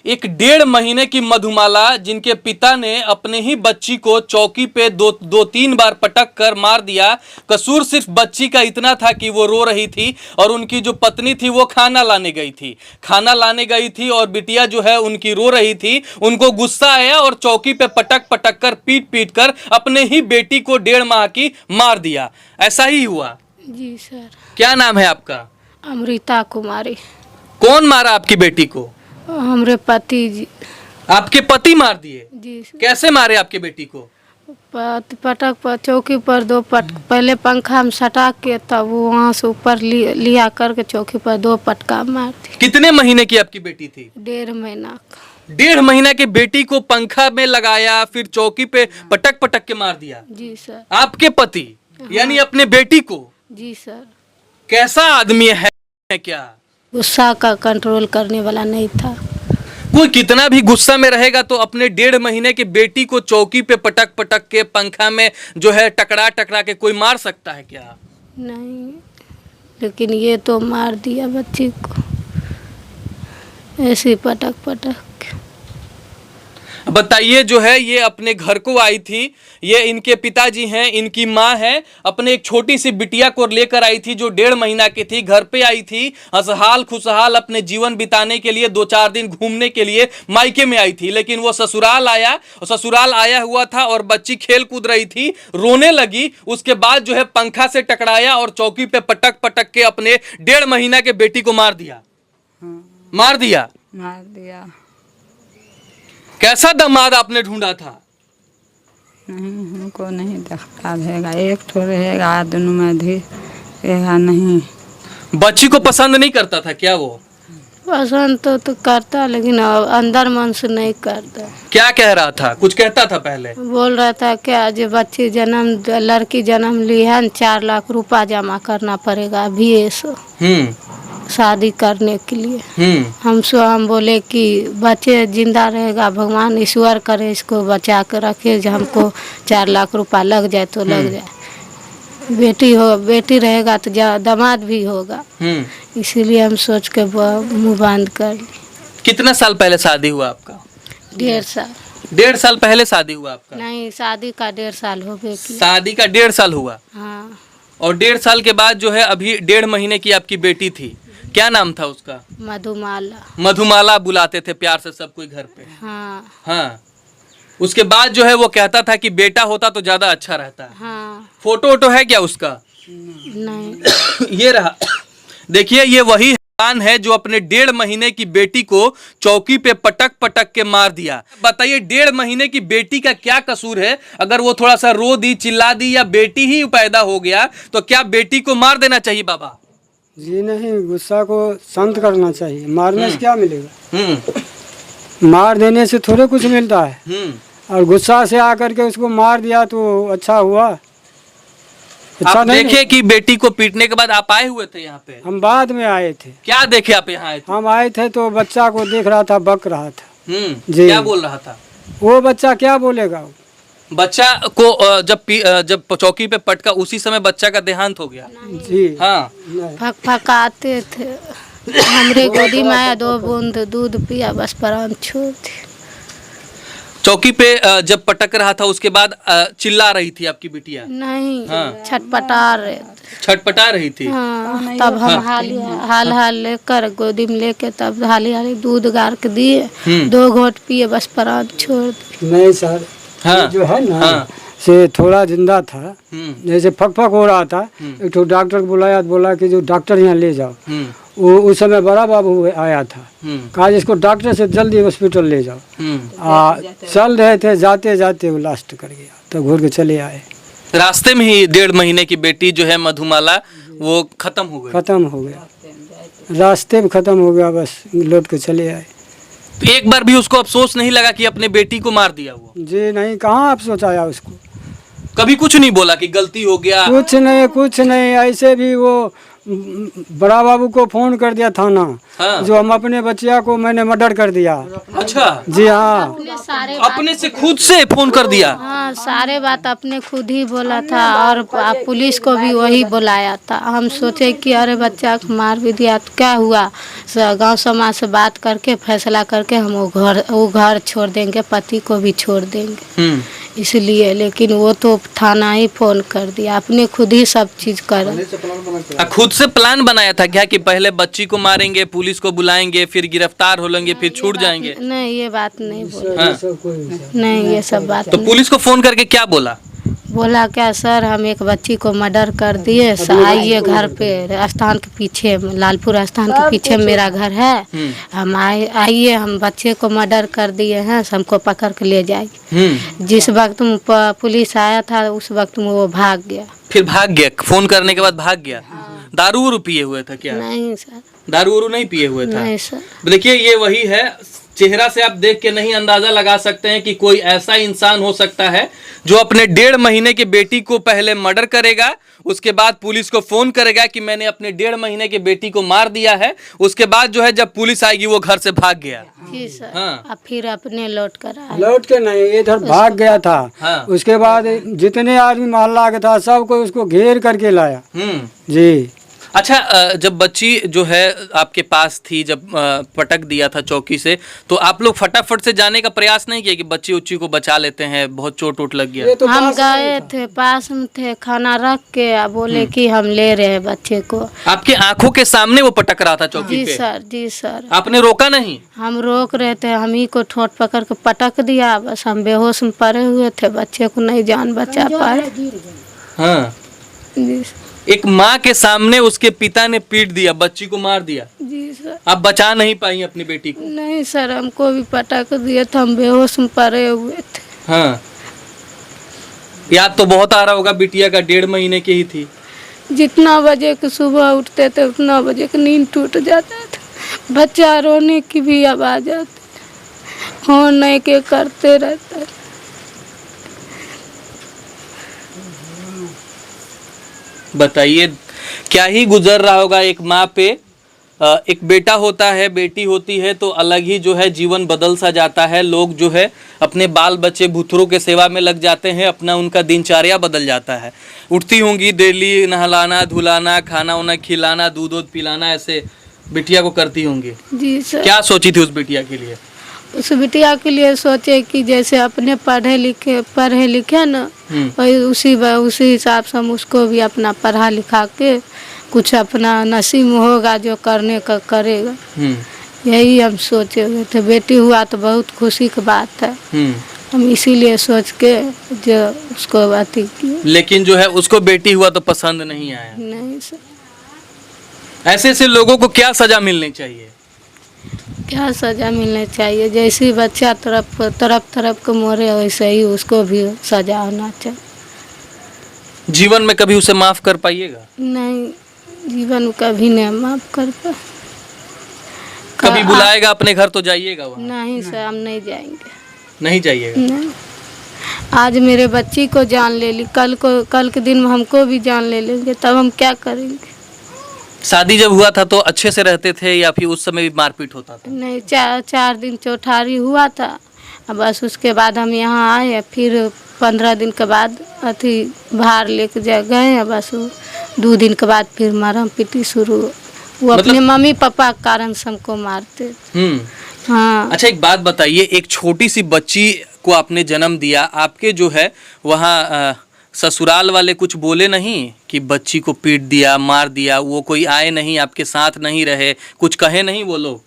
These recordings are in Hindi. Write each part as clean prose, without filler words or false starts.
एक 1.5 महीने की मधुमाला जिनके पिता ने अपने ही बच्ची को चौकी पे दो तीन बार पटक कर मार दिया। कसूर सिर्फ बच्ची का इतना था कि वो रो रही थी और उनकी जो पत्नी थी वो खाना लाने गई थी और बिटिया जो है उनकी रो रही थी। उनको गुस्सा आया और चौकी पे पटक पटक कर पीट कर अपने ही बेटी को 1.5 माह की मार दिया। ऐसा ही हुआ? जी सर। क्या नाम है आपका? अमृता कुमारी। कौन मारा आपकी बेटी को? हमरे पति जी। आपके पति मार दिए? जी सर। कैसे मारे आपके बेटी को? पटक पर चौकी पर पहले पंखा में सटा के तब वो वहाँ से ऊपर लिया करके चौकी पर 2 पटका मार दी। कितने महीने की आपकी बेटी थी? 1.5 महीना का। 1.5 महीना की बेटी को पंखा में लगाया, फिर चौकी पे पटक पटक के मार दिया? जी सर। आपके पति यानी अपने बेटी को? जी सर। कैसा आदमी है क्या? गुस्सा का कंट्रोल करने वाला नहीं था। कोई कितना भी गुस्सा में रहेगा तो अपने 1.5 महीने की बेटी को चौकी पे पटक पटक के पंखा में जो है टकरा के कोई मार सकता है क्या? नहीं, लेकिन ये तो मार दिया बच्ची को ऐसे पटक पटक। बताइए, जो है ये अपने घर को आई थी, ये इनके पिताजी हैं, इनकी माँ है, अपने एक छोटी सी बिटिया को लेकर आई थी जो 1.5 महीना की थी। घर पे आई थी हंसहाल खुशहाल अपने जीवन बिताने के लिए, 2-4 दिन घूमने के लिए मायके में आई थी। लेकिन वो ससुराल आया हुआ था और बच्ची खेल कूद रही थी, रोने लगी। उसके बाद जो है पंखा से टकराया और चौकी पे पटक पटक के अपने 1.5 महीना के बेटी को मार दिया। मार दिया। कैसा दामाद आपने ढूंढा था? नहीं, हमको नहीं देखता रहेगा, एक ठो रहेगा, दोनों में भी रहेगा नहीं। बच्ची को पसंद नहीं करता था क्या वो? पसंद तो करता, लेकिन अंदर मन से नहीं करता। क्या कह रहा था? कुछ कहता था पहले? बोल रहा था क्या, जो बच्ची लड़की जन्म ली है 4 लाख रुपया जमा करना पड़ेगा अभी ऐसा शादी करने के लिए। हम बोले कि बच्चे जिंदा रहेगा, भगवान ईश्वर करे इसको बचा कर रखे, जो हमको 4 लाख रुपया लग जाए तो लग जाए। बेटी रहेगा तो दामाद भी होगा, इसीलिए हम सोच के मुँह बंद कर ली। कितना साल पहले शादी हुआ आपका? 1.5 साल। 1.5 साल पहले शादी हुआ आपका? नहीं, शादी का 1.5 साल हो गया। शादी का 1.5 साल हुआ? हाँ। और 1.5 साल के बाद जो है अभी 1.5 महीने की आपकी बेटी थी, क्या नाम था उसका? मधुमाला। मधुमाला बुलाते थे प्यार से सब कोई घर पे। हाँ। उसके बाद जो है वो कहता था कि बेटा होता तो ज्यादा अच्छा रहता है। हाँ। फोटो वोटो है क्या उसका? नहीं। ये रहा। देखिए, ये वही हैवान है जो अपने 1.5 महीने की बेटी को चौकी पे पटक पटक के मार दिया। बताइए, 1.5 महीने की बेटी का क्या कसूर है? अगर वो थोड़ा सा रो दी, चिल्ला दी या बेटी ही पैदा हो गया तो क्या बेटी को मार देना चाहिए बाबा? जी नहीं, गुस्सा को शांत करना चाहिए। मारने से क्या मिलेगा? मार देने से थोड़े कुछ मिलता है। और गुस्सा से आकर के उसको मार दिया तो अच्छा हुआ। अच्छा आप देखे कि बेटी को पीटने के बाद आप आए हुए थे यहाँ पे? हम बाद में आए थे। क्या देखे आप यहाँ आए थे? हम आए थे तो बच्चा को देख रहा था, बक रहा था। जी। क्या बोल रहा था वो बच्चा? क्या बोलेगा? बच्चा को जब चौकी पे पटका उसी समय बच्चा का देहांत हो गया? जी हाँ। फकाते थे, हमरे गोदी में आया, 2 बूंद दूध पिया, बस प्राण छोड़ दी। चौकी पे जब पटक रहा था उसके बाद चिल्ला रही थी आपकी बिटिया? नहीं। हाँ। छटपटा रही थी। हाँ। तब हम हाल लेकर गोदी में लेके तब हाली दूध गार के दिए, 2 घोट पिए, बस प्राण छोड़ दी। नहीं सर। हाँ। जो है ना, हाँ, से थोड़ा जिंदा था, जैसे फक हो रहा था। एक तो डॉक्टर को बुलाया, बोला कि जो डॉक्टर यहाँ ले जाओ। वो उस समय बड़ा बाबू आया था, कहा इसको डॉक्टर से जल्दी हॉस्पिटल ले जाओ। चल रहे थे, जाते जाते वो लास्ट कर गया, तो घूर के चले आए। रास्ते में ही 1.5 महीने की बेटी जो है मधुमाला वो खत्म हो गया। रास्ते में खत्म हो गया, बस लौट के चले आए। तो एक बार भी उसको अफसोस नहीं लगा कि अपने बेटी को मार दिया वो? जी नहीं, कहाँ अफसोस आया उसको। कभी कुछ नहीं बोला कि गलती हो गया? कुछ नहीं, ऐसे भी वो बड़ा बाबू को फोन कर दिया थाना। हाँ। जो हम अपने बच्चिया को मैंने मर्डर कर दिया। अच्छा, जी हाँ, अपने से खुद से फोन कर दिया। हाँ, सारे बात अपने खुद ही बोला था और पुलिस को भी वही बुलाया था। हम सोचे कि अरे बच्चा को मार भी दिया तो क्या हुआ, गांव समाज से बात करके फैसला करके हम वो घर छोड़ देंगे, पति को भी छोड़ देंगे इसलिए। लेकिन वो तो थाना ही फोन कर दिया, अपने खुद ही सब चीज कर। खुद से प्लान बनाया था क्या कि पहले बच्ची को मारेंगे, पुलिस को बुलाएंगे, फिर गिरफ्तार हो लेंगे, फिर छूट जाएंगे? नहीं, ये बात नहीं बोला। हाँ। नहीं, ये सब बात तो पुलिस को फोन करके क्या बोला? बोला क्या सर, हम एक बच्ची को मर्डर कर दिए, आइए घर पे, स्थान के पीछे, लालपुर स्थान के पीछे मेरा घर है, हम आइए, हम बच्चे को मर्डर कर दिए हैं, हमको पकड़ के ले जाएंगे। जिस वक्त पुलिस आया था उस वक्त वो भाग गया। फिर भाग गया? फोन करने के बाद भाग गया? दारू वारू पिए हुए था क्या? नहीं सर, दारू वारू नहीं पिए हुए था? नहीं सर। देखिए, ये वही है, चेहरा से आप देख के नहीं अंदाजा लगा सकते हैं कि कोई ऐसा इंसान हो सकता है जो अपने 1.5 महीने की बेटी को पहले मर्डर करेगा, उसके बाद पुलिस को फोन करेगा कि मैंने अपने 1.5 महीने की बेटी को मार दिया है, उसके बाद जो है जब पुलिस आएगी वो घर से भाग गया। जी सर। हाँ। अब फिर अपने लौट कर आए। लौट के नहीं, इधर भाग गया था। हाँ। उसके बाद जितने आदमी मोहल्ला के था सबको उसको घेर करके लाया। जी। अच्छा, जब बच्ची जो है आपके पास थी, जब पटक दिया था चौकी से, तो आप लोग फटाफट से जाने का प्रयास नहीं किया कि बच्ची उच्ची को बचा लेते हैं, बहुत चोट वोट लग गया? तो हम गए थे, पास में थे, खाना रख के बोले कि हम ले रहे हैं बच्चे को। आपके आंखों के सामने वो पटक रहा था चौकी जी पे? सर, जी सर। आपने रोका नहीं? हम रोक रहे थे, हम ही को ठोट पकड़ के पटक दिया, बस हम बेहोश में पड़े हुए थे, बच्चे को नहीं जान बचा पाए। हाँ। जी एक माँ के सामने उसके पिता ने पीट दिया, बच्ची को मार दिया, जी सर। आप बचा नहीं पाई अपनी बेटी को? नहीं सर, हमको भी पटक दिया था, हम बेहोश में पड़े हुए थे। हाँ। याद तो बहुत आ रहा होगा, बिटिया का 1.5 महीने की ही थी। जितना बजे के सुबह उठते थे उतना बजे के नींद टूट जाता था, बच्चा रोने की भी आवाज आती, फोन नहीं के करते रहता। बताइए क्या ही गुजर रहा होगा एक माँ पे। एक बेटा होता है, बेटी होती है तो अलग ही जो है जीवन बदल सा जाता है। लोग जो है अपने बाल बच्चे भुथरों के सेवा में लग जाते हैं, अपना उनका दिनचर्या बदल जाता है। उठती होंगी डेली, नहलाना धुलाना, खाना वाना खिलाना, दूध वूध पिलाना, ऐसे बिटिया को करती होंगी। जी सर। क्या सोची थी उस बिटिया के लिए? उस बिटिया के लिए सोचे कि जैसे अपने पढ़े लिखे ना, वही उसी हिसाब से हम उसको भी अपना पढ़ा लिखा के कुछ अपना नसीब होगा जो करने का करेगा। यही हम सोचे हुए थे। बेटी हुआ तो बहुत खुशी की बात है, हम इसीलिए सोच के जो उसको अथी किए। लेकिन जो है उसको बेटी हुआ तो पसंद नहीं आया? नहीं सर। ऐसे लोगों को क्या सजा मिलनी चाहिए? क्या सजा मिलनी चाहिए? जैसे बच्चा तरफ के मोरे वैसे ही उसको भी सजा होना चाहिए। जीवन में कभी उसे माफ कर पाइएगा? नहीं, जीवन में कभी नहीं माफ कर पा। कभी बुलाएगा अपने घर तो जाइएगा वहाँ? नहीं सर, हम नहीं जाएंगे। नहीं जाइएगा? नहीं। आज मेरे बच्ची को जान ले ली, कल के दिन में हमको भी जान ले लेंगे, तब हम क्या करेंगे? शादी जब हुआ था तो अच्छे से रहते थे या फिर उस समय भी मारपीट होता था? नहीं, 4 दिन चौठारी हुआ था, अब बस उसके बाद हम यहाँ आए, फिर 15 दिन के बाद अथी बाहर लेके गए, बस 2 दिन के बाद फिर मारम पीटी शुरू। वो अपने मम्मी पापा के कारण से हमको मारते। हाँ। अच्छा, एक बात बताइए, एक छोटी सी बच्ची को आपने जन्म दिया, आपके जो है वहाँ ससुराल वाले कुछ बोले नहीं कि बच्ची को पीट दिया, मार दिया? वो कोई आए नहीं, आपके साथ नहीं रहे, कुछ कहे नहीं वो लोग?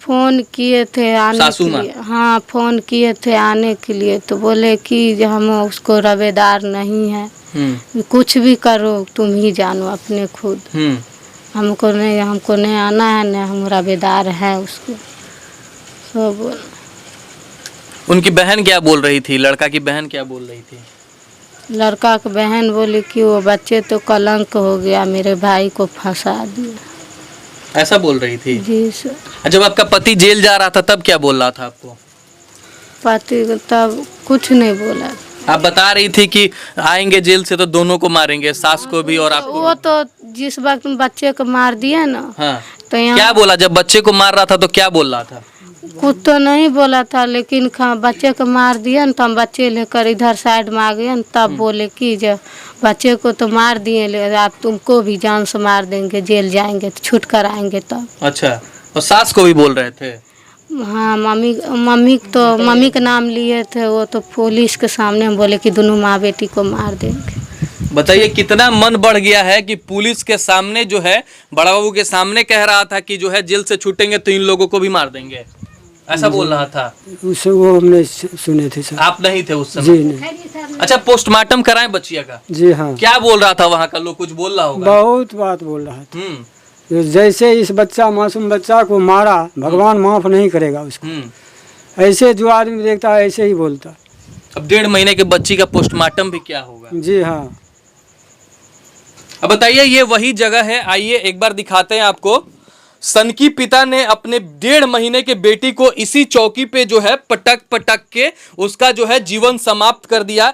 फोन किए थे आने के लिए। हाँ, फोन किए थे आने के लिए, तो बोले कि हम उसको रवेदार नहीं है, कुछ भी करो तुम ही जानो अपने खुद, हमको नहीं आना है, न हम रवेदार हैं उसको। तो बोल। उनकी बहन क्या बोल रही थी? लड़का की बहन क्या बोल रही थी? लड़का की बहन बोली कि वो बच्चे तो कलंक हो गया, मेरे भाई को फंसा दिया, ऐसा बोल रही थी? जी सर। जब आपका पति जेल जा रहा था तब क्या बोल रहा था आपको? पति तब कुछ नहीं बोला। आप बता रही थी कि आएंगे जेल से तो दोनों को मारेंगे, सास को भी और आपको वो भी। तो जिस वक्त बच्चे को मार दिया ना, हाँ, तो यहाँ क्या बोला जब बच्चे को मार रहा था तो क्या बोल रहा था? कुछ तो नहीं बोला था, लेकिन बच्चे को मार दिया न तो हम बच्चे लेकर इधर साइड में आ गए न, तब बोले कि जब बच्चे को तो मार दिए, आप तुमको भी जान से मार देंगे, जेल जाएंगे तो छूट कर आएंगे तब। अच्छा, और सास को भी बोल रहे थे? हाँ, मम्मी का नाम लिए थे, वो तो पुलिस के सामने हम बोले कि दोनों माँ बेटी को मार देंगे। बताइए कितना मन बढ़ गया है कि पुलिस के सामने जो है, बड़ा बाबू के सामने कह रहा था कि जो है जेल से छूटेंगे तो इन लोगों को भी मार देंगे, ऐसा बोल रहा था। उस वो हमने सुने थे सर। आप नहीं थे उस समय? जी नहीं। अच्छा, पोस्टमार्टम कराएं बच्चिया का? जी हाँ, क्या बोल रहा था वहाँ का लोग? कुछ बोल रहा होगा। बहुत बात बोल रहा था। जैसे इस मासूम बच्चा को मारा, भगवान माफ नहीं करेगा उसको। ऐसे जो आदमी देखता है ऐसे ही बोलता। अब 1.5 महीने के बच्ची का पोस्टमार्टम भी क्या होगा? जी हाँ। अब बताइए, ये वही जगह है, आइए एक बार दिखाते हैं आपको। सनकी पिता ने अपने 1.5 महीने के बेटी को इसी चौकी पे जो है पटक पटक के उसका जो है जीवन समाप्त कर दिया।